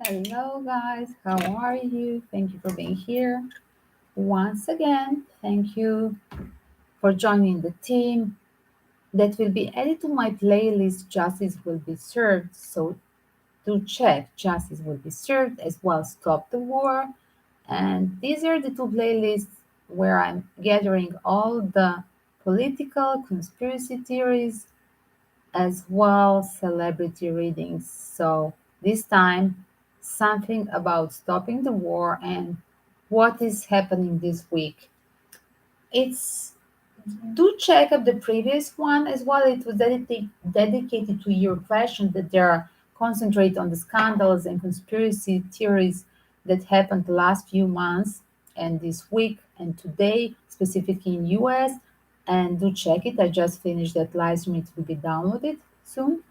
Hello, guys. How are you? Thank you for being here once again. Thank you for joining the team that will be added to my playlist. Justice will be served. So, to check, Justice will be served as well. Stop the War. And these are the two playlists where I'm gathering all the political conspiracy theories as well celebrity readings. So this time, something about stopping the war and what is happening this week. It's do check up the previous one as well. It was dedicated to your question that there are concentrate on the scandals and conspiracy theories that happened the last few months and this week and today, specifically in US. And do check it. I just finished that live stream. It will be downloaded soon.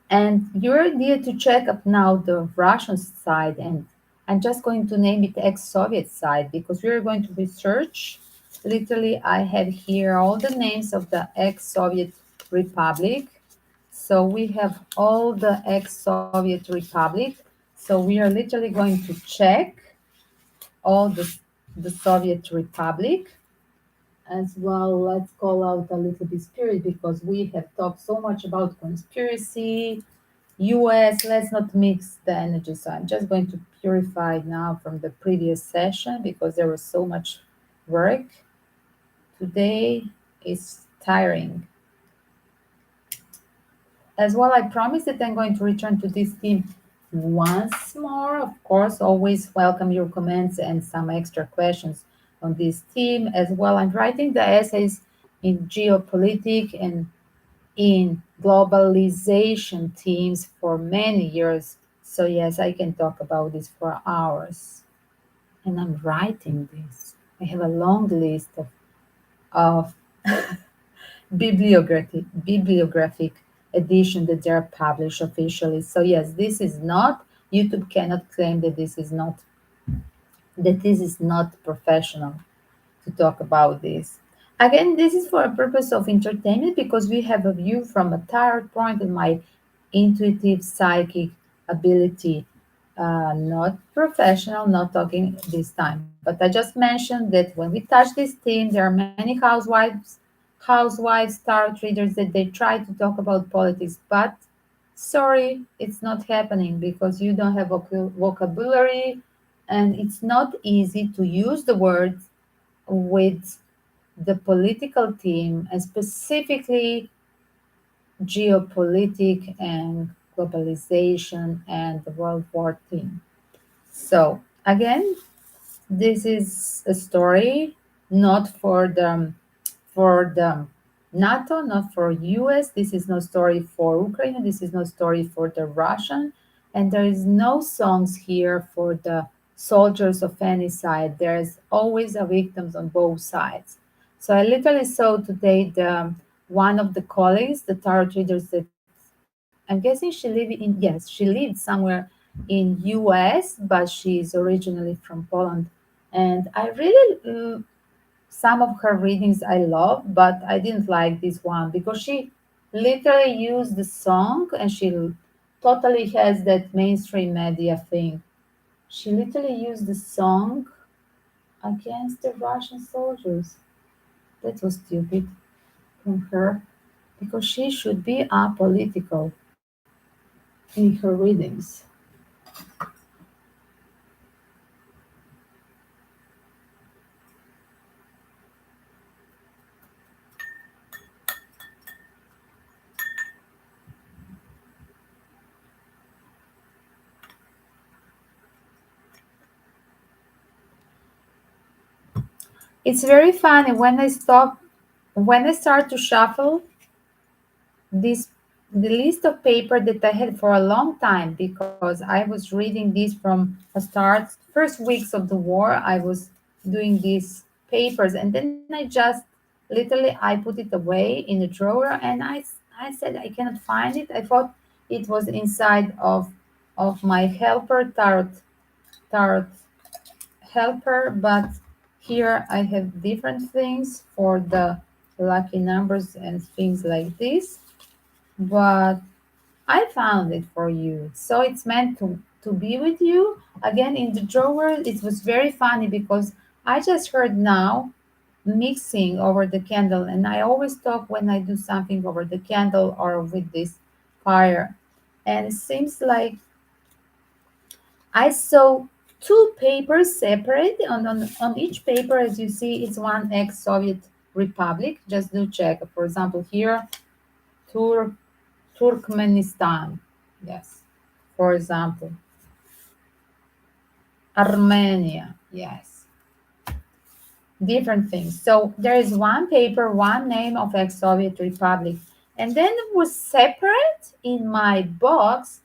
And your idea to check up now the Russian side, and I'm just going to name it ex-Soviet side because we are going to research. Literally, I have here all the names of the ex-Soviet republic. So we have all the ex-Soviet republic. So we are literally going to check all the Soviet republic as well. Let's call out a little bit spirit because we have talked so much about conspiracy US, let's not mix the energy. So I'm just going to purify it now from the previous session because there was so much work. Today is tiring. As well, I promise that I'm going to return to this theme once more. Of course, always welcome your comments and some extra questions on this theme. As well, I'm writing the essays in geopolitics and in globalization teams for many years. So, yes, I can talk about this for hours. And I'm writing this. I have a long list of bibliographic edition that they are published officially. So, yes, this is not, YouTube cannot claim that this is not professional to talk about this. Again, this is for a purpose of entertainment because we have a view from a third point of my intuitive psychic ability. Not professional, not talking this time. But I just mentioned that when we touch this theme, there are many housewives, tarot readers that they try to talk about politics, but sorry, it's not happening because you don't have vocabulary and it's not easy to use the words with the political theme and specifically geopolitics and globalization and the World War theme. So again, this is a story not for the NATO, not for US. This is no story for Ukraine. This is no story for the Russian. And there is no songs here for the soldiers of any side. There's always a victims on both sides. So I literally saw today the one of the colleagues, the tarot readers that I'm guessing she live in yes, she lived somewhere in US, but she's originally from Poland. And I really some of her readings I love, but I didn't like this one because she literally used the song and she totally has that mainstream media thing. She literally used the song against the Russian soldiers. That was stupid from her because she should be apolitical in her readings. It's very funny when I start to shuffle this the list of paper that I had for a long time because I was reading this from the start first weeks of the war. I was doing these papers and then I just literally I put it away in the drawer and I said I cannot find it. I thought it was inside of my helper tarot helper, but here I have different things for the lucky numbers and things like this. But I found it for you. So it's meant to be with you again in the drawer. It was very funny because I just heard now mixing over the candle, and I always talk when I do something over the candle or with this fire. And it seems like I saw two papers separate. On each paper, as you see, it's one ex-Soviet republic. Just do check. For example, here, Tur- Turkmenistan. Yes. For example, Armenia. Yes. Different things. So there is one paper, one name of ex-Soviet republic, and then it was separate in my box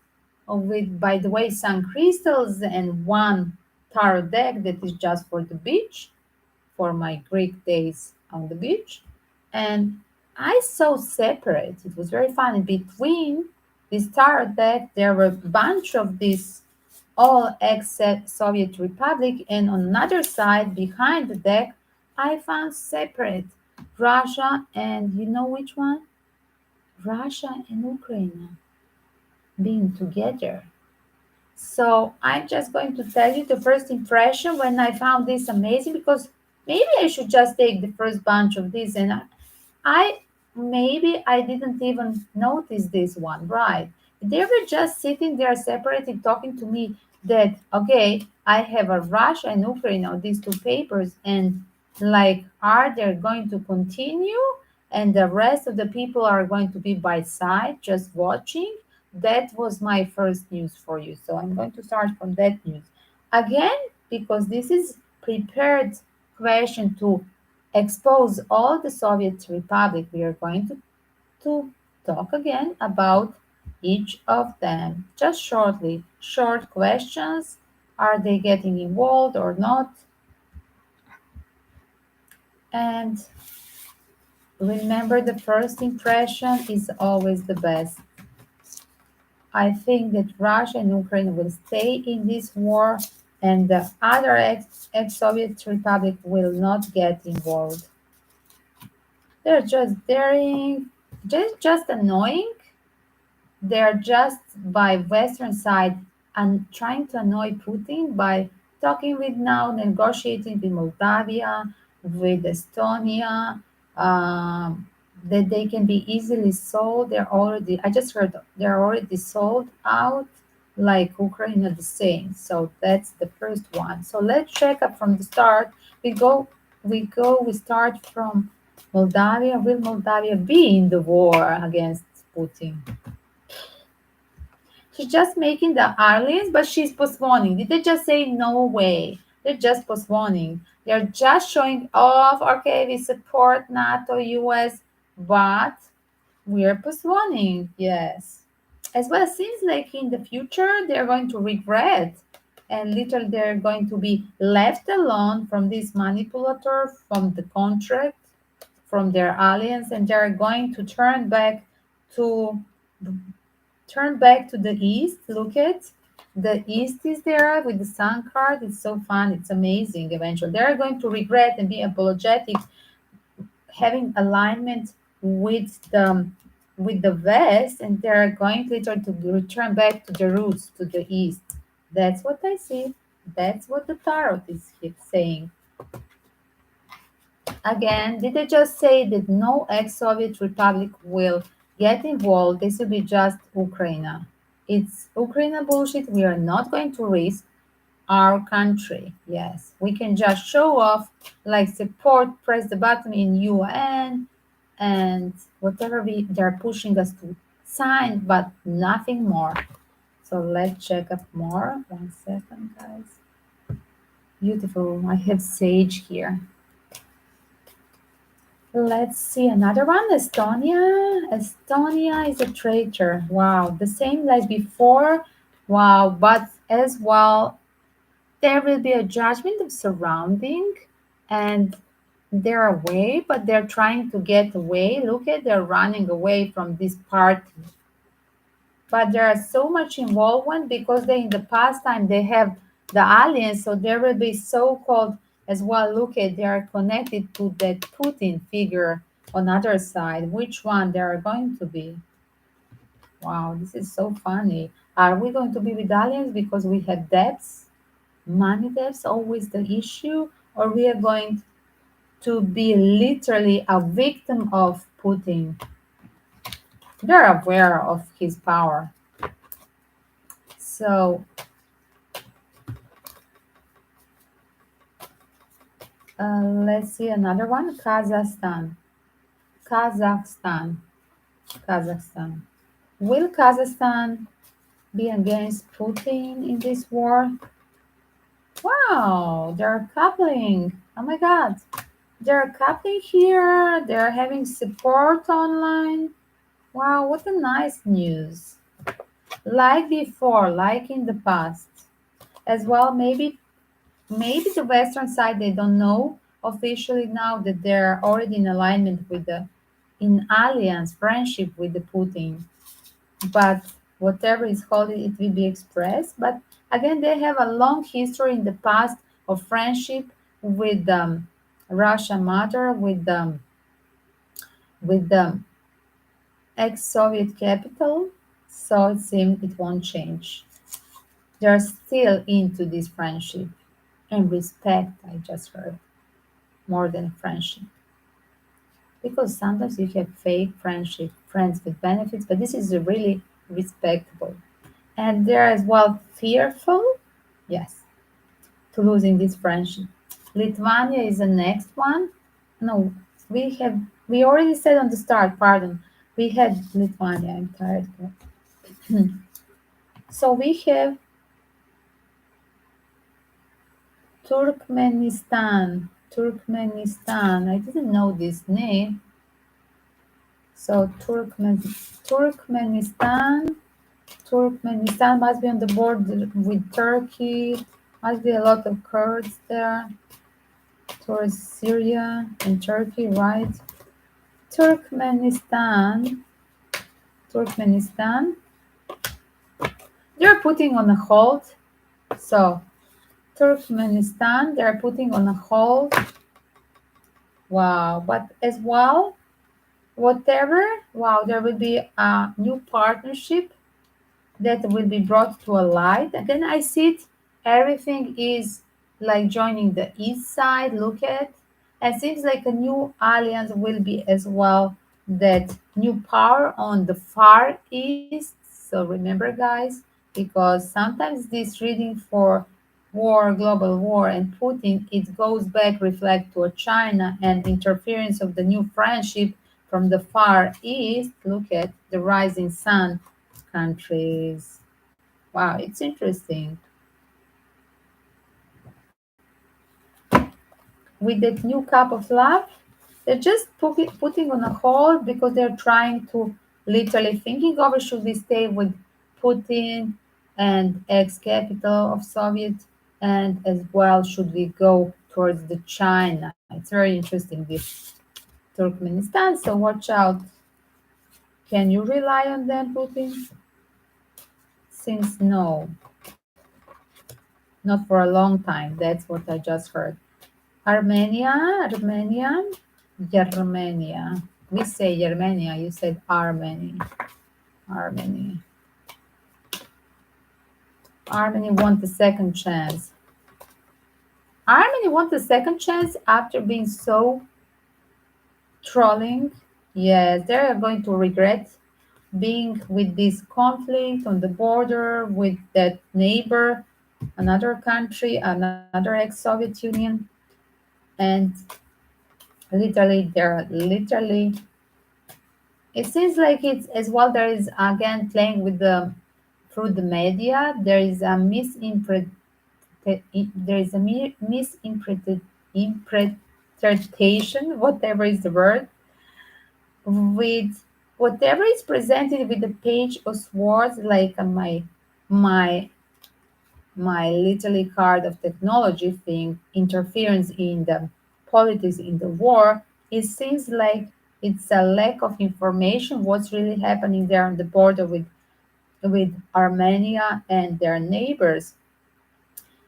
with, by the way, some crystals and one tarot deck that is just for the beach, for my Greek days on the beach. And I saw separate. It was very funny. Between this tarot deck, there were a bunch of these all ex-Soviet republic, and on another side, behind the deck, I found separate Russia and you know which one? Russia and Ukraine being together. So I'm just going to tell you the first impression when I found this amazing, because maybe I should just take the first bunch of these, and I maybe I didn't even notice this one, right? They were just sitting there separated talking to me that okay, I have a Russia and Ukraine on these two papers, and like are they going to continue and the rest of the people are going to be by side just watching? That was my first news for you. So I'm going to start from that news. Again, because this is prepared question to expose all the Soviet republic. We are going to talk again about each of them. Just shortly, short questions. Are they getting involved or not? And remember, the first impression is always the best. I think that Russia and Ukraine will stay in this war, and the other ex-Soviet republic will not get involved. They're just daring, just annoying. They're just by Western side and trying to annoy Putin by talking with now, negotiating with Moldavia, with Estonia, that they can be easily sold. They're already, I just heard they're already sold out, like Ukraine are the same. So that's the first one. So let's check up from the start. We go, we start from Moldavia. Will Moldavia be in the war against Putin? She's just making the alliance, but she's postponing. Did they just say no way? They're just postponing. They're just showing off. Okay, we support NATO, US, but we're postponing. Yes. As well, seems like in the future they're going to regret, and literally they're going to be left alone from this manipulator, from the contract, from their alliance, and they're going to to turn back to the east. Look at the east is there with the sun card. It's so fun. It's amazing. Eventually, they're going to regret and be apologetic, having alignment with the west, and they're going later to return back to the roots, to the east. That's what I see. That's what the tarot is saying. Again, did I just say that no ex-Soviet republic will get involved? This will be just Ukraine. It's Ukraine bullshit. We are not going to risk our country. Yes, we can just show off, like support, press the button in UN, and whatever they're pushing us to sign, but nothing more. So let's check up more. 1 second, guys. Beautiful. I have sage here. Let's see another one. Estonia. Estonia is a traitor. Wow. The same like before. Wow. But as well, there will be a judgment of surrounding, and they're away, but they're trying to get away. Look at, they're running away from this party. But there are so much involvement because they in the past time they have the aliens, so there will be so-called as well. Look at, they are connected to that Putin figure on other side. Which one they are going to be? Wow, this is so funny. Are we going to be with aliens because we have debts? Money debts always the issue? Or we are going to be literally a victim of Putin? They're aware of his power. So let's see another one. Kazakhstan. Kazakhstan. Kazakhstan. Will Kazakhstan be against Putin in this war? Wow, they're coupling. Oh my God. They're coupling here. They're having support online. Wow, what a nice news. Like before, like in the past. As well, maybe the Western side they don't know officially now that they're already in alignment with the in alliance friendship with the Putin. But whatever is called, it will be expressed. But again, they have a long history in the past of friendship with Russia mother, with the ex-Soviet capital. So it seems it won't change. They're still into this friendship and respect. I just heard more than friendship, because sometimes you have fake friendship, friends with benefits, but this is really respectable. And they're as well fearful, yes, to losing this friendship. Lithuania is the next one. No, we already said on the start, pardon. We had Lithuania, I'm tired. So we have Turkmenistan. Turkmenistan. I didn't know this name. So Turkmenistan. Turkmenistan must be on the border with Turkey. Must be a lot of Kurds there towards Syria and Turkey, right? Turkmenistan. Turkmenistan. They're putting on a hold. So Turkmenistan, they're putting on a hold. Wow, but as well, whatever, wow, there will be a new partnership that will be brought to a light. Again, I see it, everything is like joining the east side. Look at, it seems like a new alliance will be as well, that new power on the far east. So remember, guys, because sometimes this reading for war, global war, and Putin, it goes back, reflect to a China and interference of the new friendship from the far east. Look at the rising sun countries. Wow, it's interesting. With that new cup of love, they're just putting on a hold because they're trying to literally thinking over, should we stay with Putin and ex-capital of Soviet, and as well should we go towards the China. It's very interesting, this Turkmenistan, so watch out. Can you rely on them, Putin? Since no, not for a long time. That's what I just heard. Armenia, Armenia, Germania. We say Germania, you said Armenia. Armenia. Armenia want a second chance. Armenia want a second chance after being so trolling. Yes, they are going to regret being with this conflict on the border with that neighbor, another country, another ex-Soviet Union, and literally, they're literally. It seems like it's as well. There is again playing with the through the media. There is a misinterpretation, whatever is the word, with whatever is presented with the page of swords, like my my literally card of technology thing, interference in the politics in the war. It seems like it's a lack of information what's really happening there on the border with Armenia and their neighbors.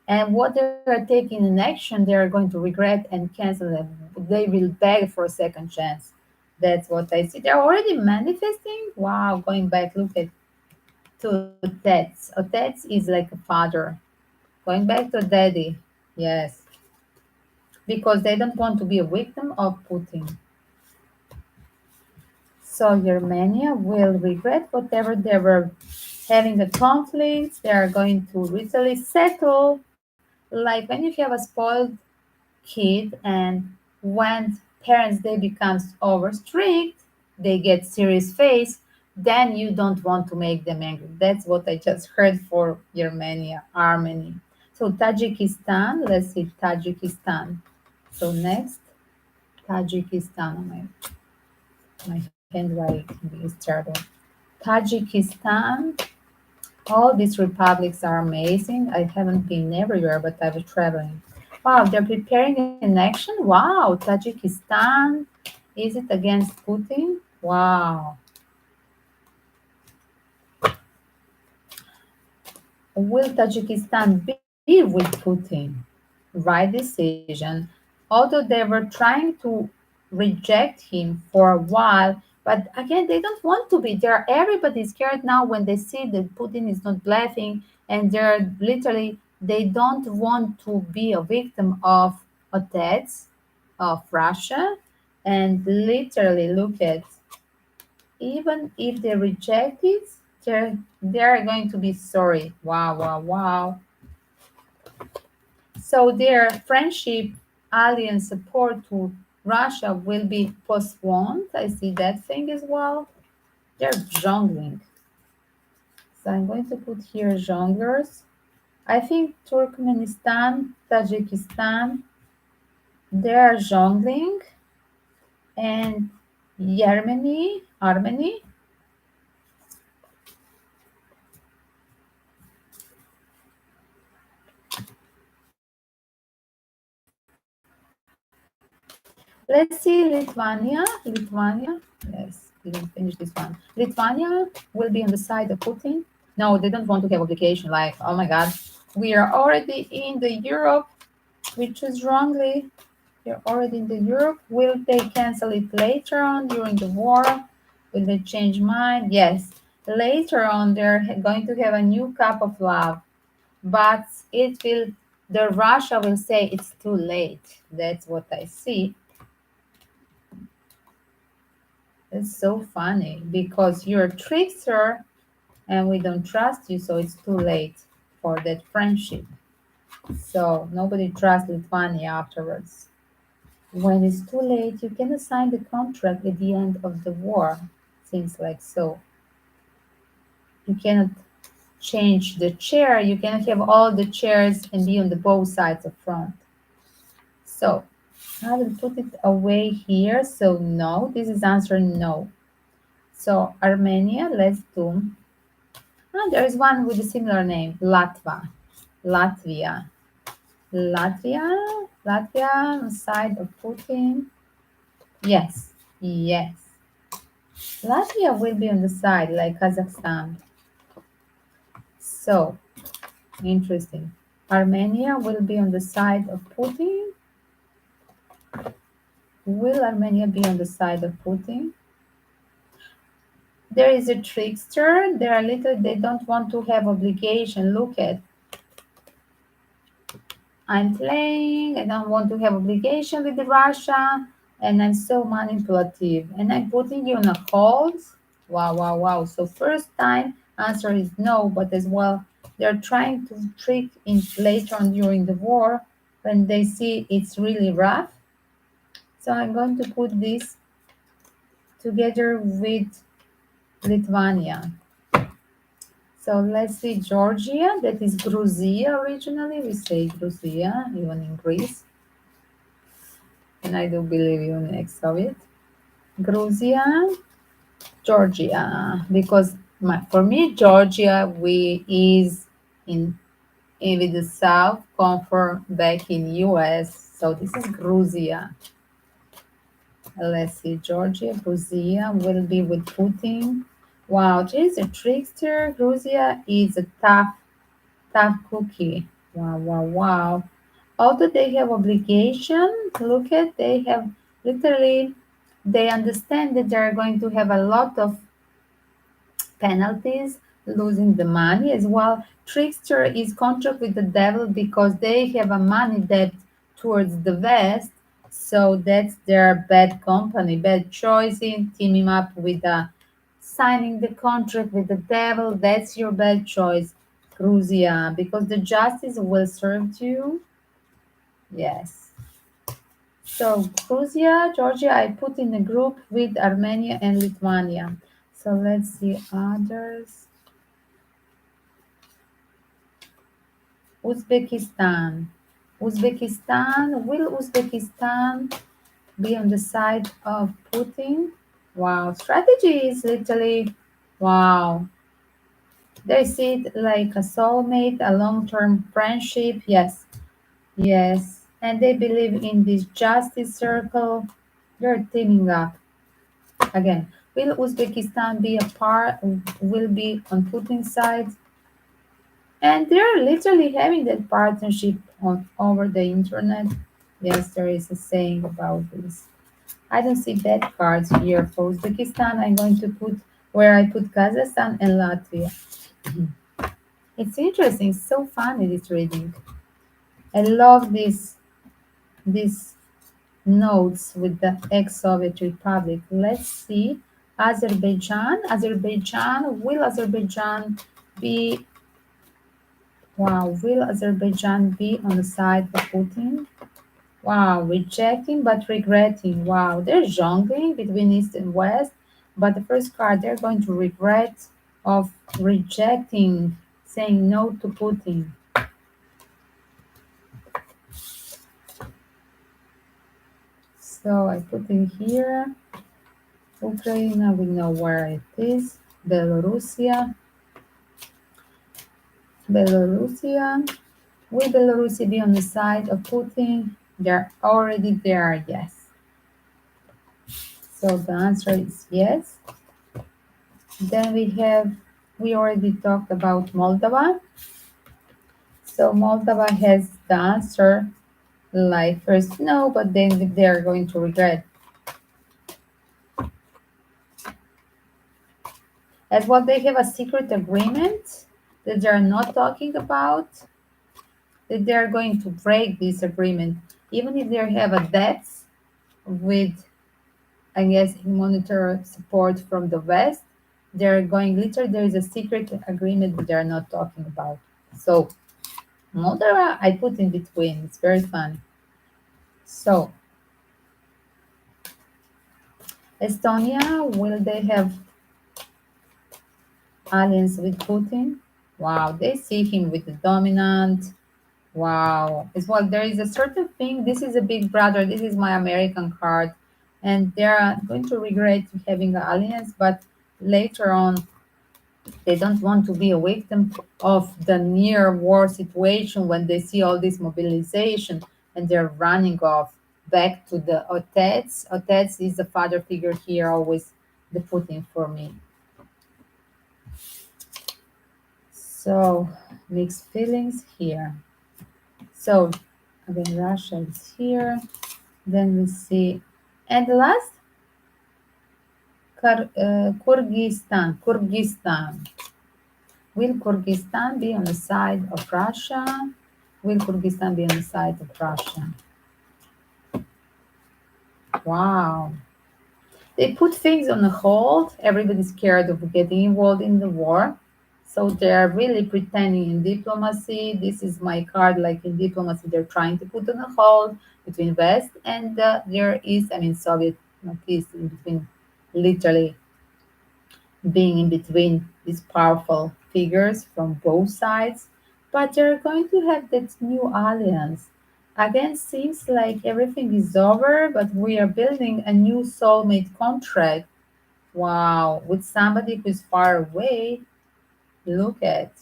And what they're taking in action, they're going to regret and cancel them. They will beg for a second chance. That's what I see. They're already manifesting. Wow, going back, look at to Tats. Tats is like a father. Going back to daddy. Yes. Because they don't want to be a victim of Putin. So Germania will regret whatever they were having a conflict. They are going to literally settle. Like when you have a spoiled kid and when parents they becomes over strict, they get serious face, then you don't want to make them angry. That's what I just heard for Germania, Armenia. So Tajikistan, let's see Tajikistan. So next, Tajikistan. My handwriting is terrible. Tajikistan. All these republics are amazing. I haven't been everywhere, but I was traveling. Wow, they're preparing an action. Wow, Tajikistan. Is it against Putin? Wow. Will Tajikistan be with Putin? Right decision. Although they were trying to reject him for a while, but again, they don't want to be. They're everybody's scared now when they see that Putin is not bluffing, and they're literally they don't want to be a victim of attacks of Russia. And literally, look at even if they reject it, they're going to be sorry. Wow, wow, wow. So their friendship, alliance support to Russia will be postponed. I see that thing as well. They're jongling. So I'm going to put here jonglers. I think Turkmenistan, Tajikistan, they are jongling, and Armenia. Let's see Lithuania. Yes, we didn't finish this one. Lithuania will be on the side of Putin. No, they don't want to have obligation. Like, oh my God, we are already in the Europe. We choose wrongly. We're already in the Europe. Will they cancel it later on during the war? Will they change mind? Yes. Later on, they're going to have a new cup of love, but it will. The Russia will say it's too late. That's what I see. It's so funny because you're a trickster and we don't trust you, so it's too late for that friendship. So nobody trusts Lithuania afterwards. When it's too late, you can assign the contract at the end of the war. Things like so. You cannot change the chair. You cannot have all the chairs and be on the both sides of front. So I will put it away here. So no, this is answer no. So Armenia, let's do. Ah, there is one with a similar name, Latvia. Latvia, side of Putin. Yes, yes. Latvia will be on the side like Kazakhstan. So, interesting. Armenia will be on the side of Putin. Will Armenia be on the side of Putin? There is a trickster. They are little, they don't want to have obligation. Look at I'm playing, I don't want to have obligation with Russia, and I'm so manipulative. And I'm putting you on a hold. Wow, wow, wow. So first time answer is no, but as well, they're trying to trick in later on during the war when they see it's really rough. So I'm going to put this together with Lithuania. So let's see Georgia, that is Georgia originally. We say Georgia, even in Greece. And I do believe you next Soviet. Georgia, Georgia, because for me Georgia we is in with the South confirm back in US. So this is Georgia. Let's see, Georgia, Georgia will be with Putin. Wow, she's a trickster. Georgia is a tough cookie. Wow, wow, wow. Although they have obligation, look at they have literally they understand that they're going to have a lot of penalties, losing the money as well. Trickster is contract with the devil because they have a money debt towards the West. So that's their bad company, bad choice in teaming up with signing the contract with the devil. That's your bad choice, Gruzia, because the justice will serve you. Yes. So Gruzia, Georgia, I put in a group with Armenia and Lithuania. So let's see others. Uzbekistan. Will Uzbekistan be on the side of Putin? Wow, strategy is literally wow. They see it like a soulmate, a long-term friendship. Yes, yes. And they believe in this justice circle. They're teaming up. Again, will Uzbekistan be a part, will be on Putin's side? And they're literally having that partnership on over the internet. Yes, there is a saying about this. I don't see bad cards here for Uzbekistan. I'm going to put where I put Kazakhstan and Latvia. It's interesting, it's so funny this reading. I love these notes with the ex-Soviet Republic. Let's see. Will Azerbaijan be will Azerbaijan be on the side of Putin? Wow, rejecting but regretting. Wow, they're jongling between East and West, but the first card they're going to regret of rejecting, saying no to Putin. So I put in here Ukraine, we know where it is. Belarusia. Belarusia. Will Belarus be on the side of Putin? They're already there, yes. So the answer is yes. Then we already talked about Moldova. So Moldova has the answer like first no, but then they're going to regret. As well, they have a secret agreement that they're not talking about, that they're going to break this agreement, even if they have a debt with, I guess, monetary support from the West. They're going literally, there is a secret agreement that they're not talking about. So Moldova, I put in between. It's very fun. So Estonia, will they have alliance with Putin? Wow, they see him with the dominant. Wow. As well, there is a certain thing. This is a big brother. This is my American card. And they're going to regret having an alliance, but later on, they don't want to be a victim of the near war situation when they see all this mobilization and they're running off back to the Otets. Otets is the father figure here, always the Putin for me. So, mixed feelings here. So, again, Russia is here. Then we see, and the last, Kyrgyzstan. Kyrgyzstan. Will Kyrgyzstan be on the side of Russia? Will Kyrgyzstan be on the side of Russia? Wow. They put things on hold. Everybody's scared of getting involved in the war. So they're really pretending in diplomacy. This is my card, like in diplomacy, they're trying to put on a hold between West and there is, I mean, Soviet, not East, in between, literally being in between these powerful figures from both sides. But they're going to have that new alliance. Again, seems like everything is over, but we are building a new soulmate contract. Wow, with somebody who's far away. Look at.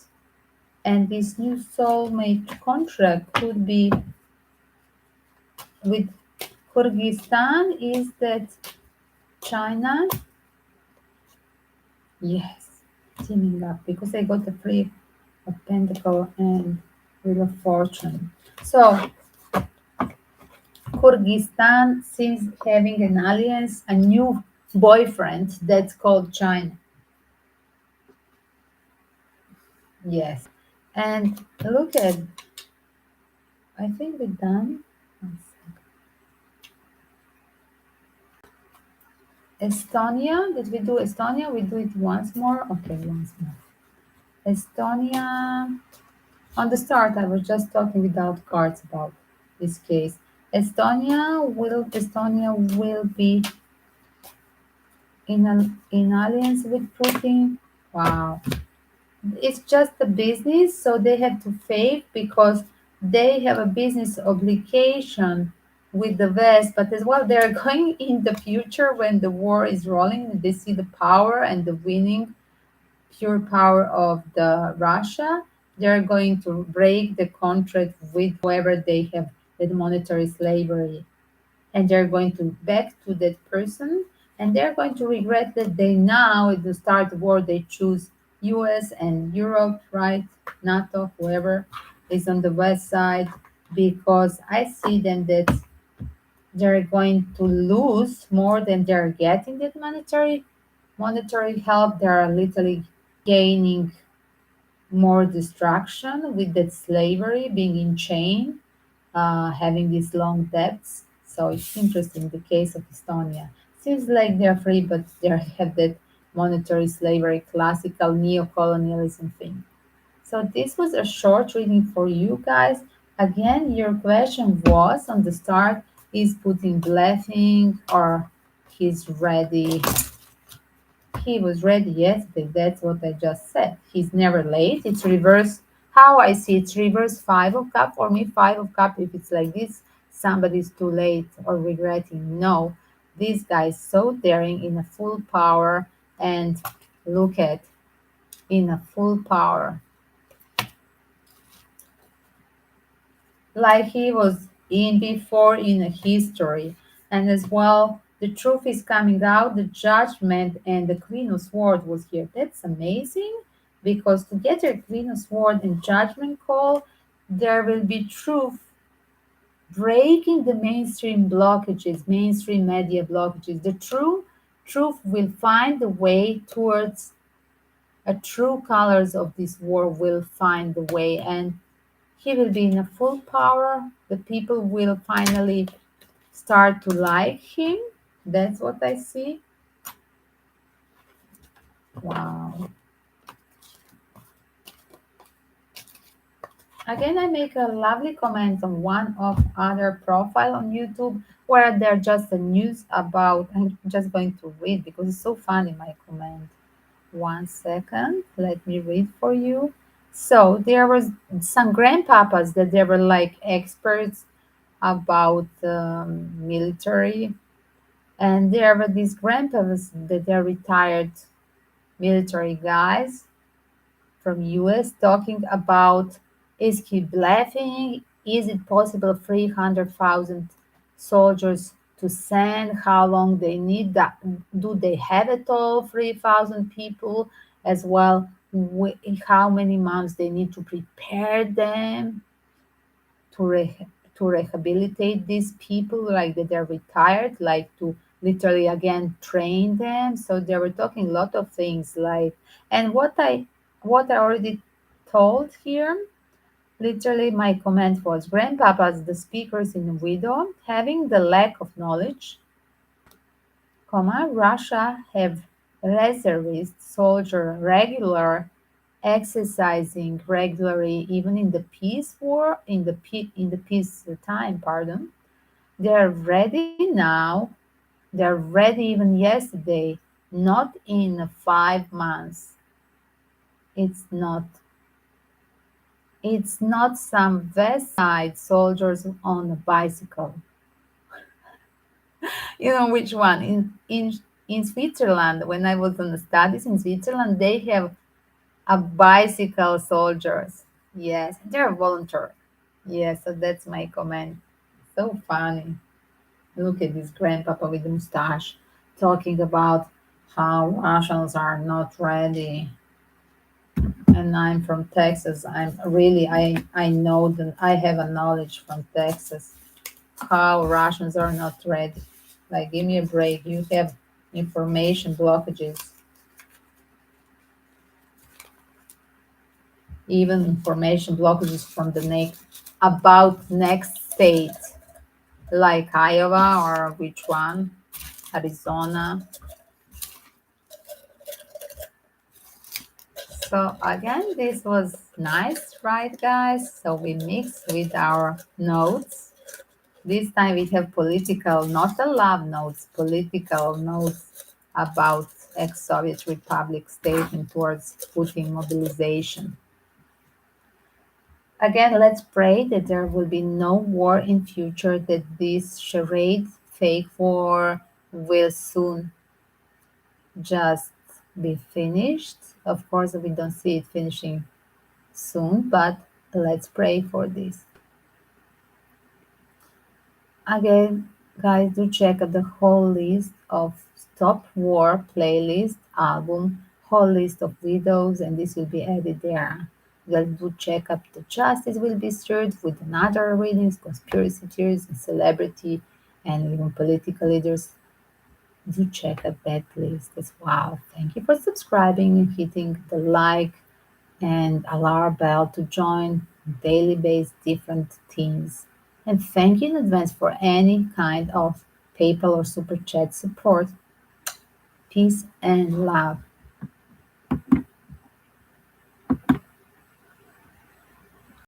And this new soulmate contract could be with Kyrgyzstan. Is that China? Yes, teaming up because I got the three of Pentacle and Wheel of Fortune. So Kyrgyzstan seems having an alliance, a new boyfriend that's called China. Yes. And look at, I think we're done. One Estonia, did we do Estonia? We do it once more? Okay, once more. Estonia, on the start, I was just talking without cards about this case. Estonia will be in alliance with Putin. Wow. It's just a business, so they have to fake because they have a business obligation with the West, but as well, they're going in the future when the war is rolling, they see the power and the winning pure power of the Russia. They're going to break the contract with whoever they have that monetary slavery, and they're going to back to that person, and they're going to regret that they now at the start of war they choose US and Europe, right? NATO, whoever is on the west side, because I see them that they're going to lose more than they're getting that monetary help. They're literally gaining more destruction with that slavery, being in chain, having these long debts. So it's interesting the case of Estonia. Seems like they're free, but they have that monetary slavery, classical neo-colonialism thing. So this was a short reading for you guys. Again, your question was on the start, is Putin bluffing or he's ready? He was ready yesterday. That's what I just said. He's never late. It's reverse. How I see it's reverse five of cup for me. Five of cup. If it's like this, somebody's too late or regretting. No, this guy is so daring in a full power, and look at in a full power, like he was in before in a history. And as well, the truth is coming out, the judgment, and the Queen of Swords was here. That's amazing, because to get a Queen of Swords and judgment call, there will be truth breaking the mainstream blockages, mainstream media blockages. The truth will find the way towards a true colors of this war will find the way, and he will be in a full power. The people will finally start to like him. That's what I see. Wow. Again, I make a lovely comment on one of other profile on YouTube where they're just the news about. I'm just going to read because it's so funny my comment. One second, let me read for you. So there was some grandpapas that they were like experts about military. And there were these grandpas that they're retired military guys from US talking about, is he bluffing? Is it possible 300,000 soldiers to send? How long they need that? Do they have it all? 3,000 people as well. How many months they need to prepare them to to rehabilitate these people, like that they're retired, like to literally again train them. So they were talking a lot of things like, and what I already told here. Literally, my comment was, grandpapas, the speakers in widow, having the lack of knowledge, Russia have reservist soldier regular exercising regularly even in the peace war in the peace time, pardon. They're ready now. They're ready even yesterday, not in 5 months. It's not it's not some west side soldiers on a bicycle. You know which one? In Switzerland, when I was on the studies in Switzerland, they have a bicycle soldiers. Yes, they're volunteer. Yes, so that's my comment. So funny. Look at this grandpapa with the mustache talking about how Russians are not ready. And I'm from Texas. I know that I have a knowledge from Texas how Russians are not ready. Like, give me a break. You have information blockages. even information blockages from the about next state, like Iowa or which one, Arizona. So again, this was nice, right, guys? So we mixed with our notes. This time we have political, not the love notes, political notes about ex-Soviet Republic statement towards Putin mobilization. Again, let's pray that there will be no war in future, that this charade, fake war, will soon just be finished. Of course, we don't see it finishing soon, but let's pray for this. Again, guys, do check out the whole list of Stop War playlist album, whole list of videos, and this will be added there. Guys, do check out the Justice will be served with another readings, conspiracy theories, and celebrity, and even political leaders. Do check out that list as well. Thank you for subscribing and hitting the like and alarm bell to join daily based different teams. And thank you in advance for any kind of PayPal or Super Chat support. Peace and love.